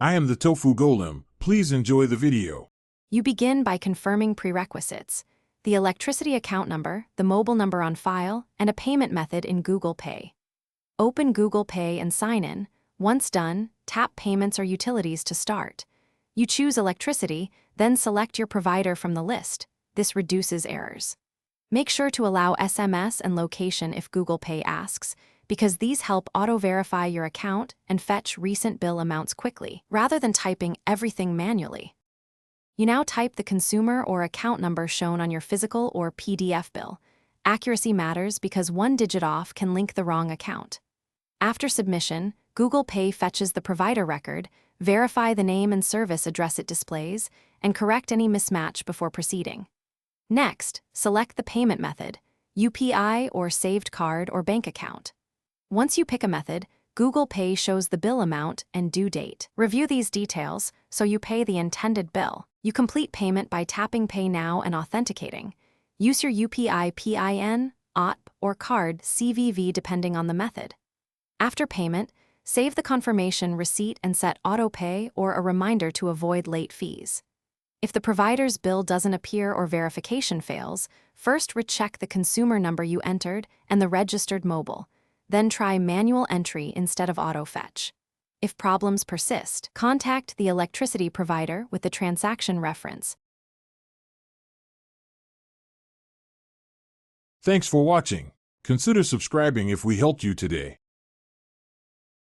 I am the Tofu Golem. Please enjoy the video. You begin by confirming prerequisites: the electricity account number, the mobile number on file, and a payment method in Google Pay. Open Google Pay and sign in. Once done, tap Payments or Utilities to start. You choose electricity, then select your provider from the list. This reduces errors. Make sure to allow SMS and location if Google Pay asks, because these help auto-verify your account and fetch recent bill amounts quickly, rather than typing everything manually. You now type the consumer or account number shown on your physical or PDF bill. Accuracy matters because one digit off can link the wrong account. After submission, Google Pay fetches the provider record, verify the name and service address it displays, and correct any mismatch before proceeding. Next, select the payment method: UPI or saved card or bank account. Once you pick a method, Google Pay shows the bill amount and due date. Review these details so you pay the intended bill. You complete payment by tapping Pay Now and authenticating. Use your UPI PIN, OTP, or card CVV depending on the method. After payment, save the confirmation receipt and set auto-pay or a reminder to avoid late fees. If the provider's bill doesn't appear or verification fails, first recheck the consumer number you entered and the registered mobile. Then try manual entry instead of auto-fetch. If problems persist, contact the electricity provider with the transaction reference. Thanks for watching. Consider subscribing if we helped you today.